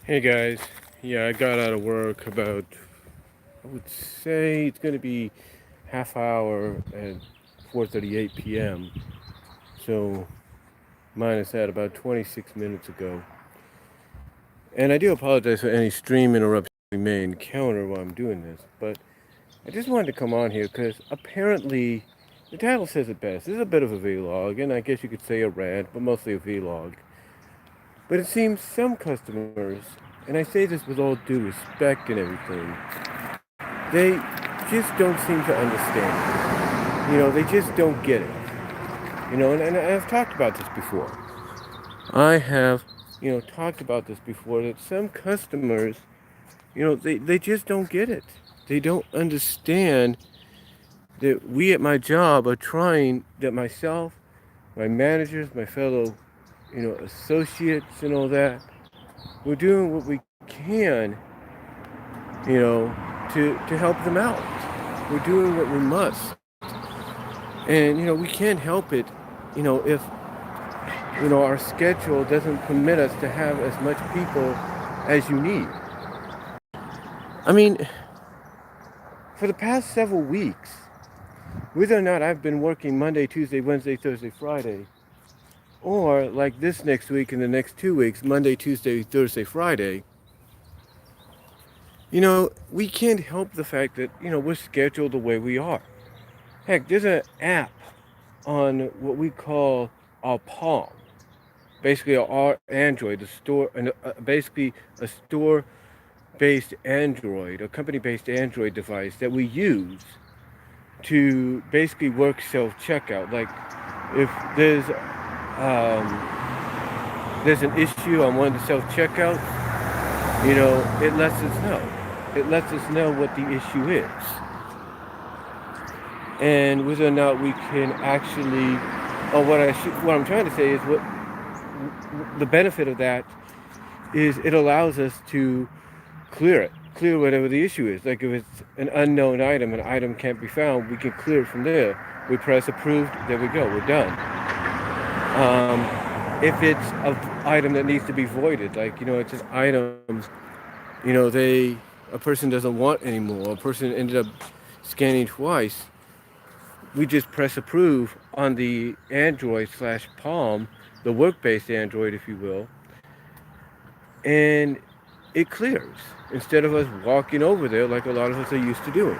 Hey guys, yeah, I got out of work about, I would say it's going to be half hour at 4:38 p.m. So minus that about 26 minutes ago. And I do apologize for any stream interruptions we may encounter while I'm doing this, but I just wanted to come on here because apparently the title says it best. This is a bit of a vlog, and I guess you could say a rant, but mostly a vlog. But it seems some customers, and I say this with all due respect and everything, they just don't seem to understand. They just don't get it. And I've talked about this before. I have, talked about this before that some customers, they just don't get it. They don't understand that we at my job are trying, that myself, my managers, my fellow, associates and all that, we're doing what we can, to help them out. We're doing what we must. And, we can't help it, if, our schedule doesn't permit us to have as much people as you need. I mean, for the past several weeks, whether or not I've been working Monday, Tuesday, Wednesday, Thursday, Friday, or like this next week and the next 2 weeks, Monday, Tuesday, Thursday, Friday, we can't help the fact that, we're scheduled the way we are. Heck, there's an app on what we call our Palm, basically our Android, the store, and basically a store-based Android, a company-based Android device that we use to basically work self-checkout. Like if there's an issue on one of the self-checkout, it lets us know. It lets us know what the issue is, and whether or not we can actually, or what I'm trying to say is what the benefit of that is. It allows us to clear whatever the issue is. Like if it's an unknown item, an item can't be found, we can clear it from there. We press approved, there we go, we're done. If it's an item that needs to be voided, like it's an item, a person doesn't want anymore, a person ended up scanning twice, we just press approve on the Android slash Palm, the work-based Android, if you will, and it clears instead of us walking over there like a lot of us are used to doing.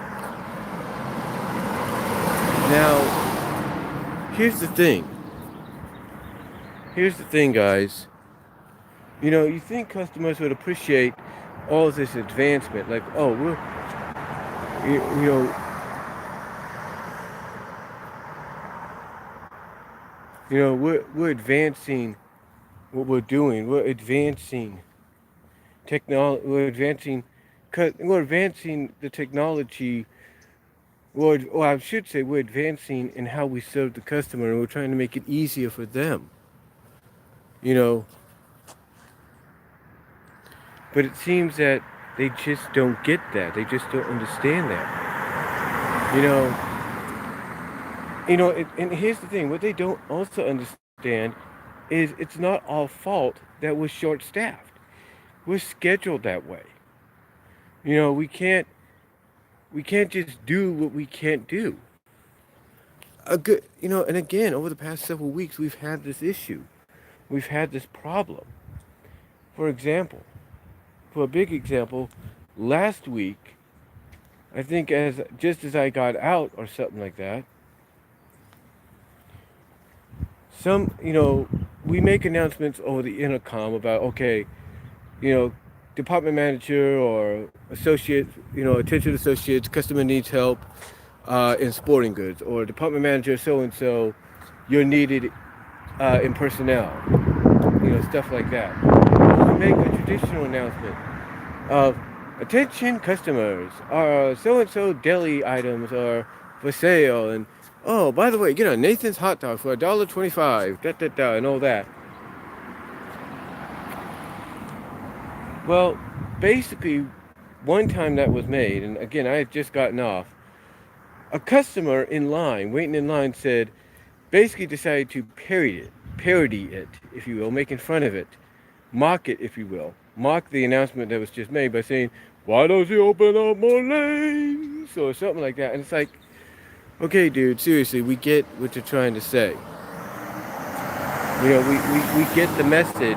Now, here's the thing. Here's the thing, guys. You think customers would appreciate all this advancement, like, oh, you, you know, we're advancing what we're doing. We're advancing technology. We're advancing the technology. Or I should say, we're advancing in how we serve the customer, and we're trying to make it easier for them. You know, but it seems that they just don't get that. They just don't understand that. And here's the thing: what they don't also understand is it's not our fault that we're short-staffed. We're scheduled that way. We can't just do what we can't do. And again, over the past several weeks, we've had this issue. We've had this problem. For example, for a big example, last week, I think just as I got out or something like that, we make announcements over the intercom about, okay, you know, department manager or associate, attention associates, customer needs help in sporting goods, or department manager so and so, you're needed in personnel, stuff like that. We make a traditional announcement of attention customers, so and so deli items are for sale, and oh, by the way, get a Nathan's hot dog for $1.25, and all that. Well, basically, one time that was made, and again, I had just gotten off. A customer in line, waiting in line, said, basically decided to parody it, if you will, making fun of it, mock it, if you will, mock the announcement that was just made by saying, "Why don't you open up more lanes?" or something like that. And it's like, okay, dude, seriously, we get what you're trying to say. We get the message.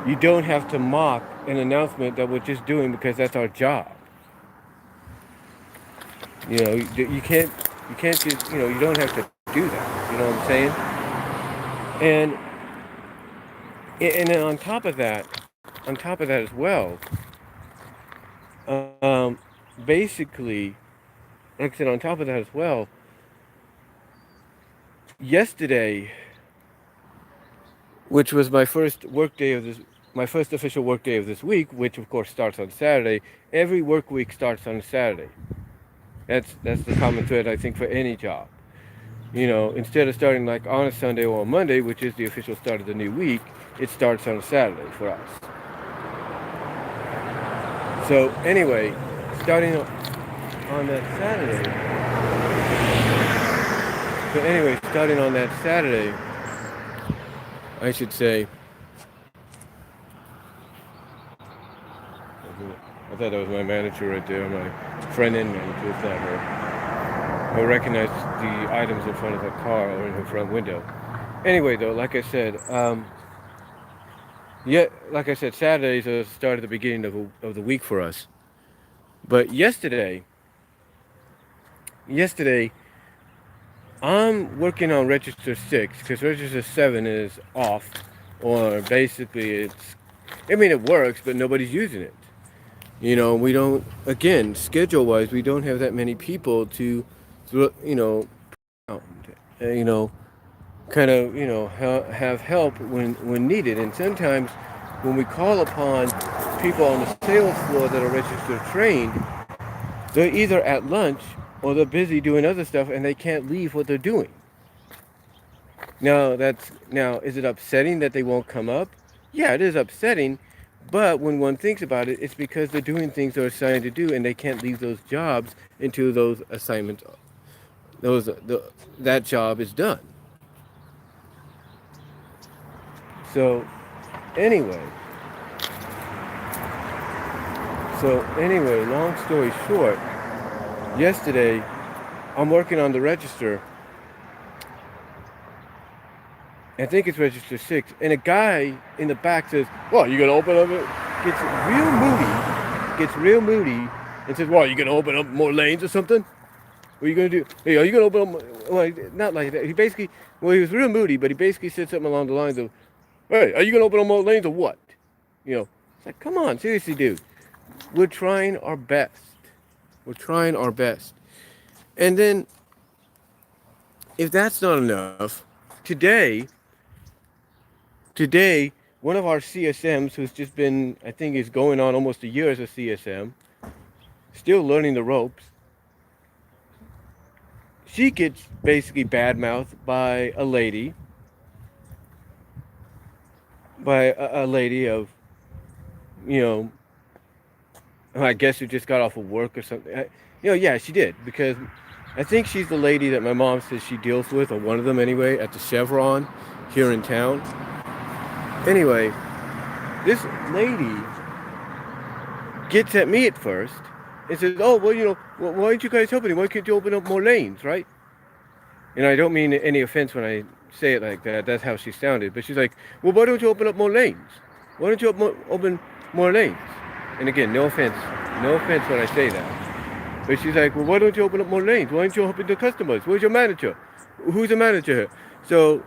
You don't have to mock an announcement that we're just doing because that's our job. You can't just, you don't have to do that. You know what I'm saying? And then on top of that as well, um, basically, like I said, on top of that as well, yesterday, which was my first official work day of this week, which of course starts on Saturday. Every work week starts on Saturday. That's the common thread, I think, for any job. Instead of starting like on a Sunday or a Monday, which is the official start of the new week, it starts on a Saturday for us. So anyway, starting on that Saturday. Starting on that Saturday, I should say. I thought that was my manager right there, my front end manager. It's not her. I recognize the items in front of her car or in her front window. Anyway, though, like I said, Saturdays are the start of the beginning of the week for us. But yesterday, I'm working on Register 6 because Register 7 is off, or basically it works, but nobody's using it. We don't, again, schedule-wise, we don't have that many people to kind of, have help when needed. And sometimes when we call upon people on the sales floor that are registered trained, they're either at lunch or they're busy doing other stuff and they can't leave what they're doing. Now, is it upsetting that they won't come up? Yeah, it is upsetting. But when one thinks about it, it's because they're doing things they're assigned to do and they can't leave those jobs until those assignments, that job is done. So anyway, long story short, yesterday I'm working on the register. I think it's Register 6, and a guy in the back says, "Well, you gonna open up it?" Gets real moody, and says, "Well, you gonna open up more lanes or something? What are you gonna do? Hey, are you gonna open up?" Well, not like that. He was real moody, but he basically said something along the lines of, "Hey, are you gonna open up more lanes or what?" It's like, come on, seriously, dude. We're trying our best. And then, if that's not enough, today, one of our CSMs, who's just been, I think is going on almost a year as a CSM, still learning the ropes, she gets basically badmouthed by a lady, of, I guess who just got off of work or something. Yeah, she did, because I think she's the lady that my mom says she deals with, or one of them anyway, at the Chevron here in town. Anyway, this lady gets at me at first and says, "Oh, well, why aren't you guys helping me? Why can't you open up more lanes, right?" And I don't mean any offense when I say it like that. That's how she sounded. But she's like, "Well, why don't you open up more lanes? Why don't you open more lanes?" And again, no offense when I say that. But she's like, "Well, why don't you open up more lanes? Why aren't you helping the customers? Where's your manager? Who's the manager here?" So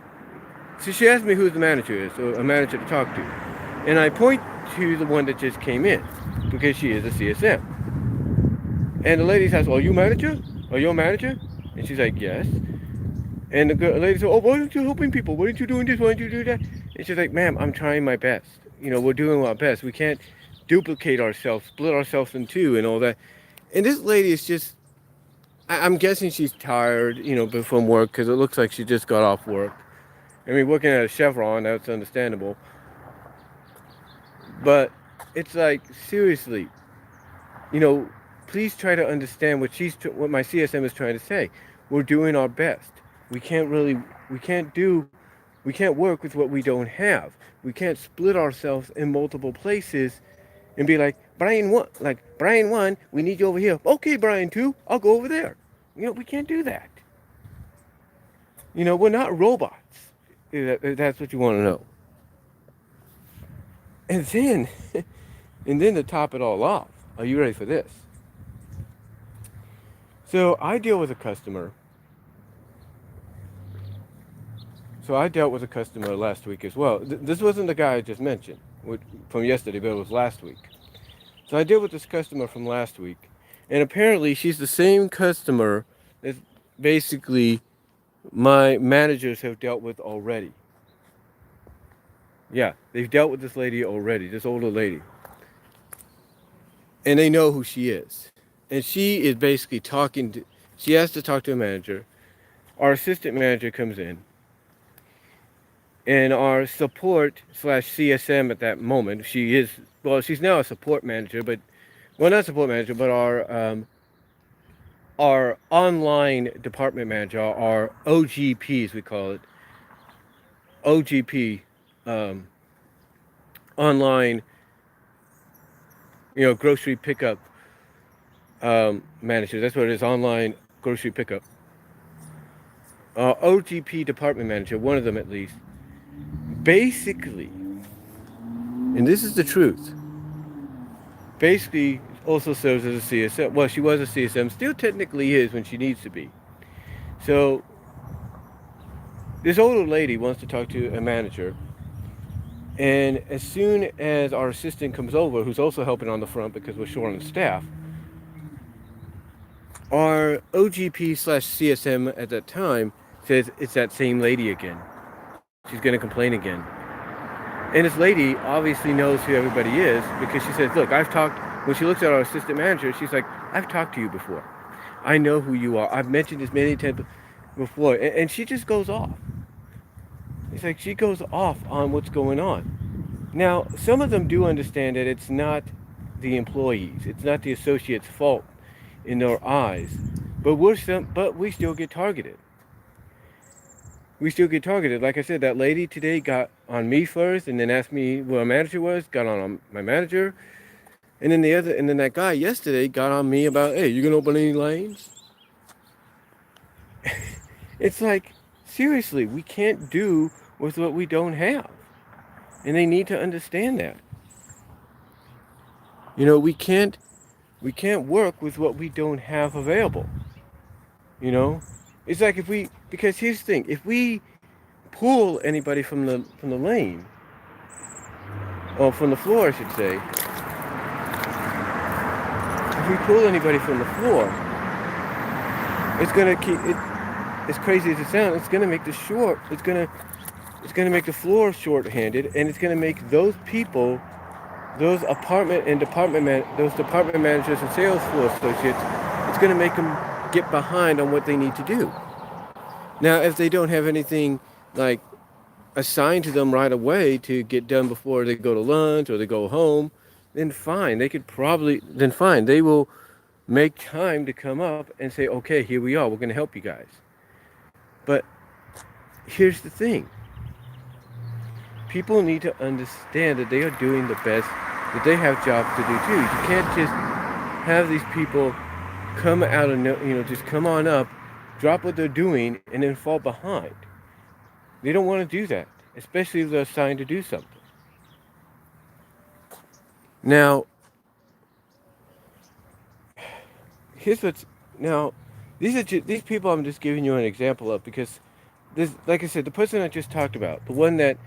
she asked me who the manager is, or a manager to talk to. And I point to the one that just came in, because she is a CSM. And the lady says, "Are you manager? Are you a manager?" And she's like, "Yes." And the lady said, "Oh, why aren't you helping people? Why aren't you doing this? Why aren't you do that?" And she's like, "Ma'am, I'm trying my best. We're doing our best. We can't duplicate ourselves, split ourselves in two and all that." And this lady is just, I'm guessing she's tired, from work, because it looks like she just got off work. I mean, working at a Chevron, that's understandable. But it's like, seriously, please try to understand what my CSM is trying to say. We're doing our best. We can't work with what we don't have. We can't split ourselves in multiple places and be like, Brian 1, we need you over here. Okay, Brian 2, I'll go over there. We can't do that. We're not robots. If that's what you want to know. And then, and then to top it all off, are you ready for this? So I deal with a customer. So I dealt with a customer last week as well. This wasn't the guy I just mentioned from yesterday, but it was last week. So I dealt with this customer from last week, and apparently she's the same customer that basically my managers have dealt with already. Yeah, they've dealt with this lady already, this older lady. And they know who she is. And she is basically she has to talk to a manager. Our assistant manager comes in. And our support / CSM at that moment, she's now a support manager, but, not support manager, but our online department manager, our OGPs, we call it, OGP, online, grocery pickup manager. That's what it is, online grocery pickup. OGP department manager, one of them at least, basically, and this is the truth, basically also serves as a CSM. Well, she was a CSM, still technically is when she needs to be. So this older lady wants to talk to a manager, and as soon as our assistant comes over, who's also helping on the front because we're short on staff, our OGP / CSM at that time says it's that same lady again. She's going to complain again. And this lady obviously knows who everybody is because she says, look, when she looks at our assistant manager, she's like, I've talked to you before. I know who you are. I've mentioned this many times before. And she just goes off. It's like she goes off on what's going on. Now, some of them do understand that it's not the employees. It's not the associates' fault in their eyes. But we still get targeted. We still get targeted. Like I said, that lady today got on me first, and then asked me who our manager was. Got on my manager, and then that guy yesterday got on me about, hey, you gonna open any lanes? It's like, seriously, we can't do with what we don't have, and they need to understand that. We can't work with what we don't have available. It's like because here's the thing, if we pull anybody from the lane, or from the floor, I should say, if we pull anybody from the floor, it's gonna keep it. As crazy as it sounds, it's gonna make the floor short-handed, and it's gonna make those people, those department managers and sales floor associates, it's gonna make them get behind on what they need to do. Now, if they don't have anything like assigned to them right away to get done before they go to lunch or they go home, then fine. They will make time to come up and say, okay, here we are. We're going to help you guys. But here's the thing. People need to understand that they are doing the best, that they have jobs to do too. You can't just have these people come out of, just come on up, drop what they're doing, and then fall behind. They don't want to do that, especially if they're assigned to do something. Now, these people I'm just giving you an example of because this, like I said, the person I just talked about, the one that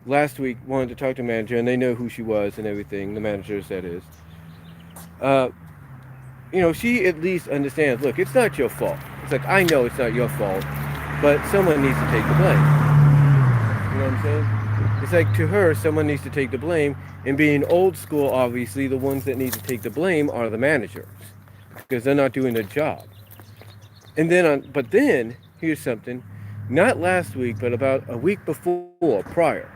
last week wanted to talk to the manager, and they know who she was and everything, the managers that is. She at least understands, look, it's not your fault. It's like, I know it's not your fault, but someone needs to take the blame. You know what I'm saying? It's like, to her, someone needs to take the blame, and being old school, obviously, the ones that need to take the blame are the managers, because they're not doing their job. But then, here's something, not last week, but about a week prior,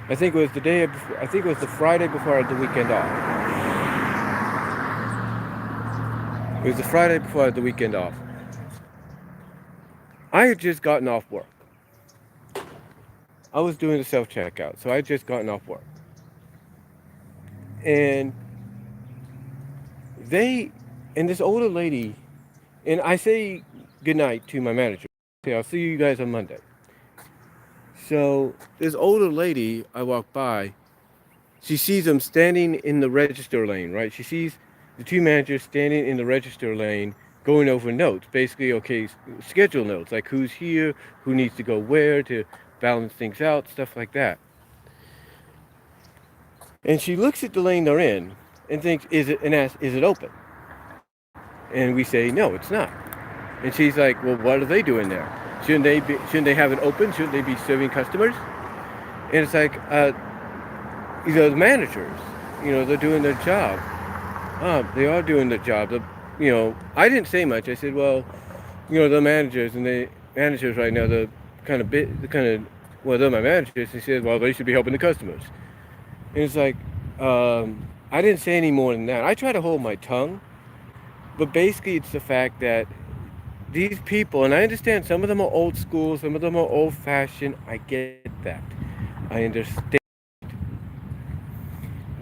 I think it was the Friday before the weekend off. It was the Friday before I had the weekend off. I had just gotten off work. I was doing the self-checkout, so I had just gotten off work. And they, and this older lady, and I say goodnight to my manager. Say, I'll see you guys on Monday. So this older lady, I walk by, she sees them standing in the register lane, right? She sees the two managers standing in the register lane going over notes, basically, okay, schedule notes, like who's here, who needs to go where to balance things out, stuff like that. And she looks at the lane they're in and thinks, and asks, is it open? And we say, no, it's not. And she's like, well, what are they doing there? Shouldn't they have it open? Shouldn't they be serving customers? And it's like, the managers, they're doing their job. They are doing the job. I didn't say much. I said, well, the managers and the managers right now, well, they're my managers. He said, well, they should be helping the customers. And it's like, I didn't say any more than that. I try to hold my tongue, but basically it's the fact that these people, and I understand some of them are old school, some of them are old fashioned. I get that. I understand.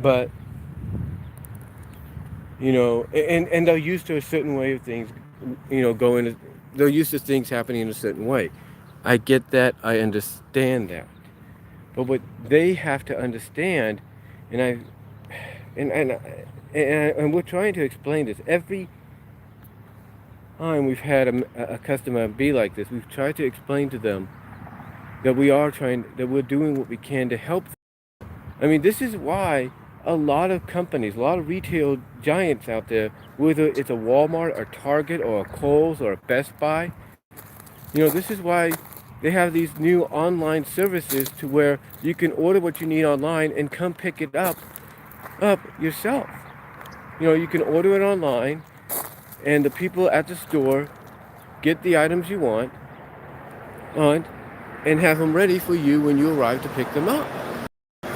But, and they're used to a certain way of things, they're used to things happening in a certain way. I get that. I understand that. But what they have to understand, and we're trying to explain this every time we've had a customer be like this. We've tried to explain to them that we're doing what we can to help them. I mean, this is why a lot of companies, a lot of retail giants out there, whether it's a Walmart or Target or a Kohl's or a Best Buy, this is why they have these new online services to where you can order what you need online and come pick it up yourself. You can order it online, and the people at the store get the items you want and have them ready for you when you arrive to pick them up.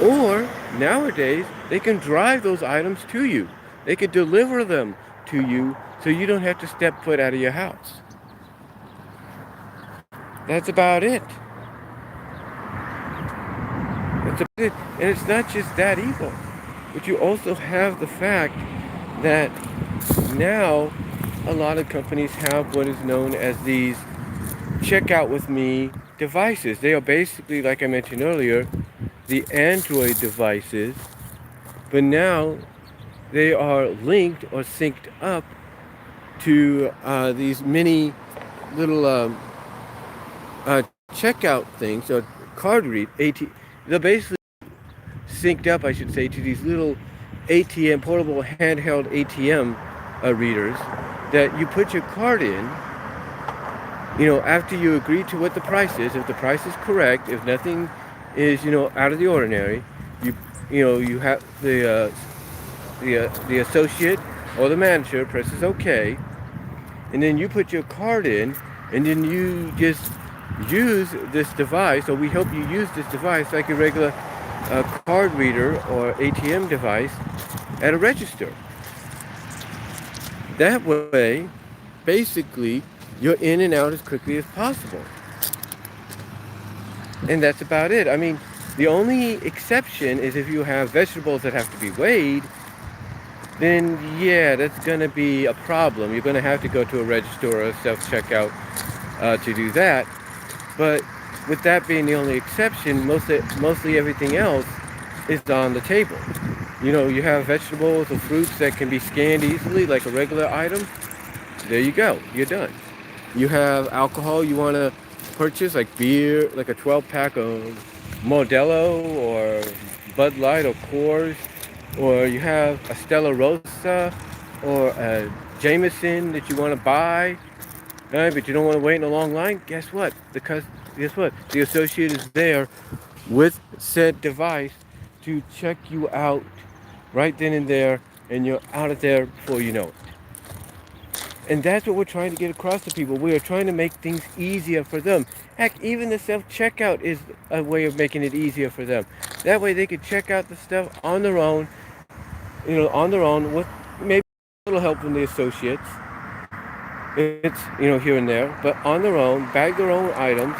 Or nowadays, they can drive those items to you. They can deliver them to you so you don't have to step foot out of your house. That's about it. That's about it. And it's not just that either. But you also have the fact that now a lot of companies have what is known as these checkout with me devices. They are basically, like I mentioned earlier, the Android devices, but now they are linked or synced up to these mini little checkout things, or card read, they're basically synced up, I should say, to these little ATM, portable handheld ATM readers that you put your card in, after you agree to what the price is. If the price is correct, if nothing is, out of the ordinary, you have the associate or the manager presses OK, and then you put your card in, and then you just use this device, or we help you use this device like a regular card reader or ATM device at a register. That way, basically, you're in and out as quickly as possible. And that's about it. I mean, the only exception is if you have vegetables that have to be weighed, then yeah, that's going to be a problem. You're going to have to go to a register or a self-checkout to do that. But with that being the only exception, mostly everything else is on the table. You have vegetables or fruits that can be scanned easily like a regular item. There you go. You're done. You have alcohol you want to purchase, like beer, like a 12-pack of Modelo or Bud Light or Coors, or you have a Stella Rosa or a Jameson that you want to buy, right? But you don't want to wait in a long line. Guess what? The associate is there with said device to check you out right then and there, and you're out of there before you know it. And that's what we're trying to get across to people. We are trying to make things easier for them. Heck, even the self-checkout is a way of making it easier for them. That way they could check out the stuff on their own, with maybe a little help from the associates. It's, here and there, but on their own, bag their own items,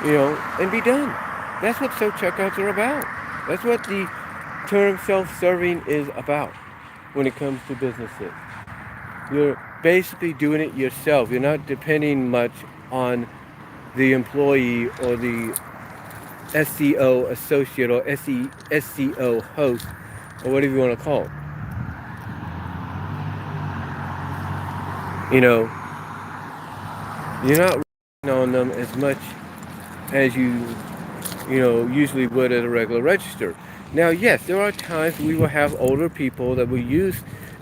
and be done. That's what self-checkouts are about. That's what the term self-serving is about when it comes to businesses. You're basically doing it yourself. You're not depending much on the employee or the SEO associate or SEO host or whatever you want to call it. You know, you're not relying on them as much as you usually would at a regular register. Now, yes, there are times we will have older people that will use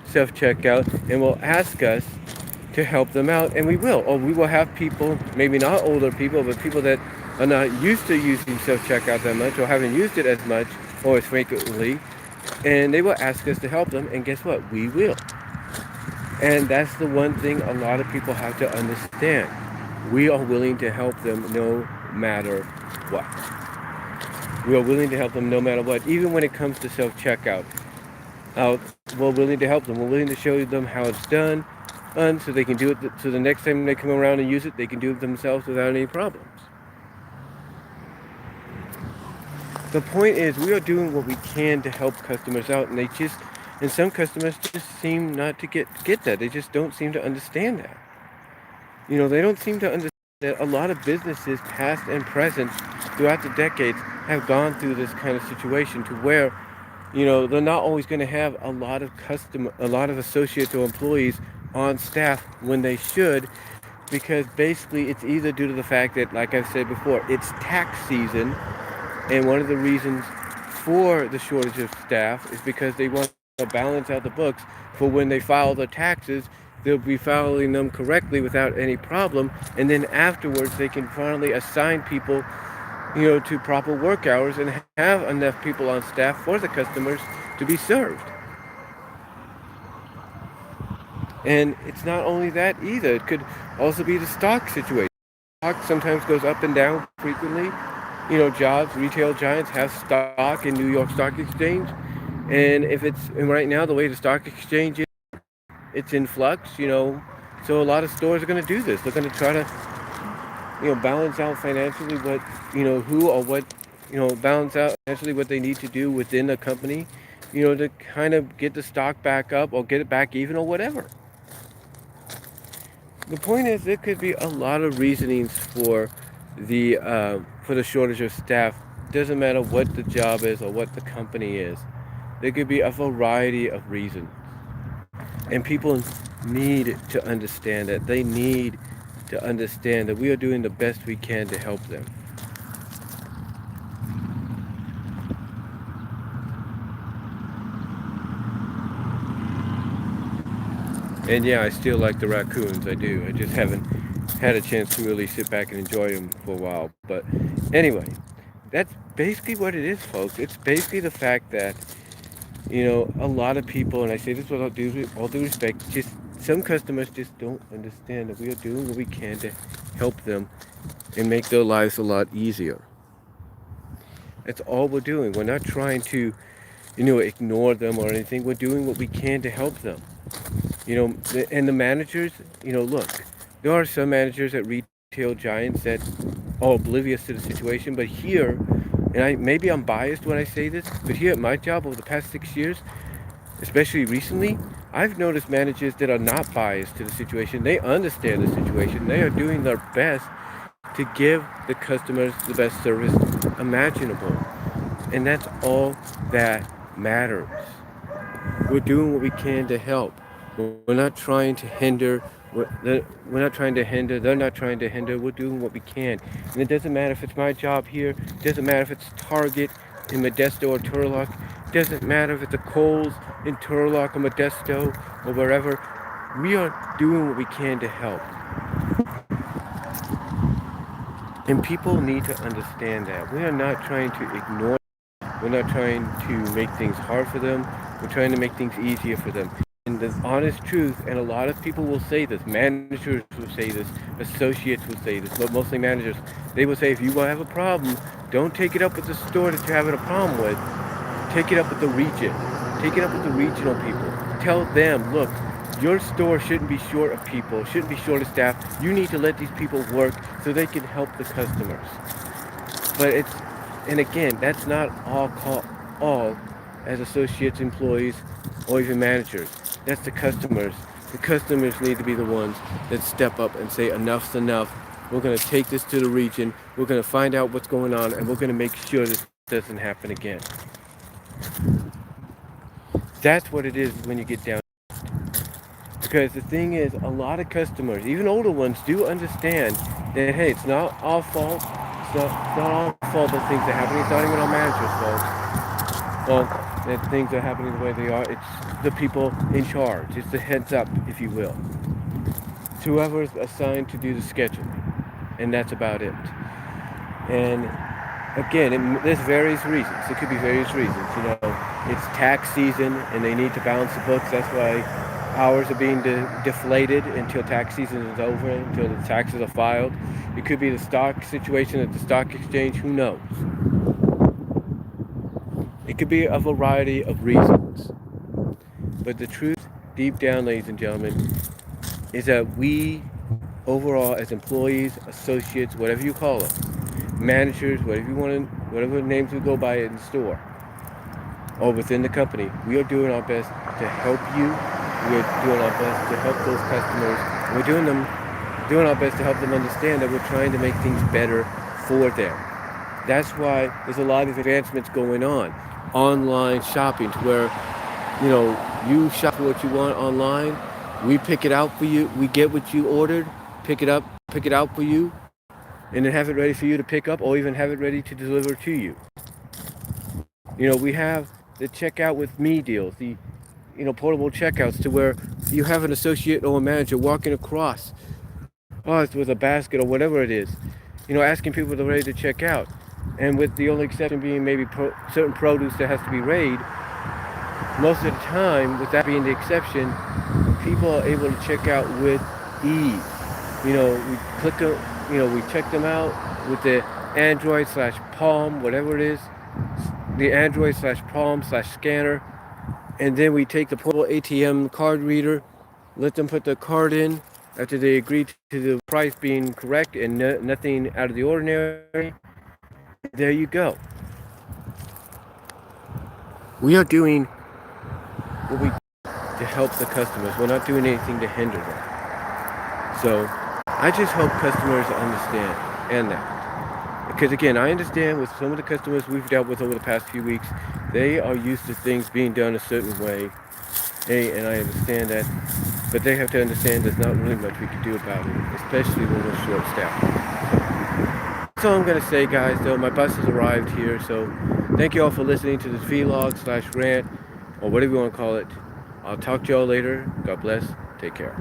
self-checkout and will ask us to help them out, and we will. Or we will have people, maybe not older people, but people that are not used to using self-checkout that much or haven't used it as much or as frequently, and they will ask us to help them, and guess what? We will. And that's the one thing a lot of people have to understand. We are willing to help them no matter what. We are willing to help them no matter what, even when it comes to self-checkout. We're willing to help them. We're willing to show them how it's done, so they can do it, so the next time they come around and use it, they can do it themselves without any problems. The point is, we are doing what we can to help customers out, and some customers just seem not to get that. They just don't seem to understand that. They don't seem to understand that a lot of businesses, past and present, throughout the decades, have gone through this kind of situation to where, they're not always going to have a lot of associates or employees on staff when they should, because basically it's either due to the fact that, like I've said before, it's tax season, and one of the reasons for the shortage of staff is because they want to balance out the books for when they file their taxes. They'll be filing them correctly without any problem, and then afterwards they can finally assign people to proper work hours and have enough people on staff for the customers to be served. And it's not only that either. It could also be the stock situation. Stock sometimes goes up and down frequently. Retail giants have stock in New York Stock Exchange. And right now the way the stock exchange is, it's in flux, so a lot of stores are going to do this. They're going to try to, balance out financially balance out financially what they need to do within a company, to kind of get the stock back up or get it back even or whatever. The point is, there could be a lot of reasonings for the shortage of staff. Doesn't matter what the job is or what the company is. There could be a variety of reasons. And people need to understand that. They need to understand that we are doing the best we can to help them. And yeah, I still like the raccoons. I do. I just haven't had a chance to really sit back and enjoy them for a while. But anyway, that's basically what it is, folks. It's basically the fact that, a lot of people, and I say this with all due respect, just some customers just don't understand that we are doing what we can to help them and make their lives a lot easier. That's all we're doing. We're not trying to, ignore them or anything. We're doing what we can to help them. And the managers, look, there are some managers at retail giants that are oblivious to the situation, but here, and maybe I'm biased when I say this, but here at my job over the past 6 years, especially recently, I've noticed managers that are not biased to the situation. They understand the situation. They are doing their best to give the customers the best service imaginable. And that's all that matters. We're doing what we can to help. We're not trying to hinder. We're not trying to hinder. They're not trying to hinder. We're doing what we can. And it doesn't matter if it's my job here. It doesn't matter if it's Target in Modesto or Turlock. It doesn't matter if it's a Kohl's in Turlock or Modesto or wherever. We are doing what we can to help. And people need to understand that. We are not trying to ignore them. We're not trying to make things hard for them. We're trying to make things easier for them. And the honest truth, and a lot of people will say this, managers will say this, associates will say this, but mostly managers, they will say, if you have a problem, don't take it up with the store that you're having a problem with. Take it up with the region. Take it up with the regional people. Tell them, look, your store shouldn't be short of people, shouldn't be short of staff. You need to let these people work so they can help the customers. And again, that's not all as associates, employees, or even managers. That's the customers. The customers need to be the ones that step up and say enough's enough. We're going to take this to the region. We're going to find out what's going on, and we're going to make sure this doesn't happen again. That's what it is when you get down. Because the thing is, a lot of customers, even older ones, do understand that, hey, it's not our fault. It's not our fault that things are happening. It's not even our manager's fault. Well, that things are happening the way they are. It's the people in charge. It's the heads up, if you will. It's whoever's assigned to do the scheduling. And that's about it. And again, there's various reasons. It could be various reasons. You know, it's tax season and they need to balance the books. That's why hours are being deflated until tax season is over, until the taxes are filed. It could be the stock situation at the stock exchange. Who knows? It could be a variety of reasons. But the truth, deep down, ladies and gentlemen, is that we, overall, as employees, associates, whatever you call us, managers, whatever you want to, whatever names we go by in the store or within the company, we are doing our best to help you. We're doing our best to help those customers. We're doing our best to help them understand that we're trying to make things better for them. That's why there's a lot of advancements going on. Online shopping, to where, you know, you shop for what you want online. We pick it out for you. We get what you ordered, pick it out for you, and then have it ready for you to pick up, or even have it ready to deliver to you. You know, we have the checkout with me deals, the, you know, portable checkouts, to where you have an associate or a manager walking across with a basket or whatever it is, you know, asking people if they're ready to check out. And with the only exception being maybe certain produce that has to be weighed, most of the time, with that being the exception, people are able to check out with ease. You know, we check them out with the Android/Palm, whatever it is, the Android/Palm/scanner, and then we take the portable ATM card reader, let them put the card in after they agree to the price being correct and nothing out of the ordinary. There you go. We are doing what we to help the customers. We're not doing anything to hinder them. So I just hope customers understand and that. Because again, I understand with some of the customers we've dealt with over the past few weeks, they are used to things being done a certain way. And I understand that. But they have to understand there's not really much we can do about it, especially when we're short-staffed. That's all I'm going to say, guys, though. My bus has arrived here, so thank you all for listening to this vlog/rant, or whatever you want to call it. I'll talk to y'all later. God bless. Take care.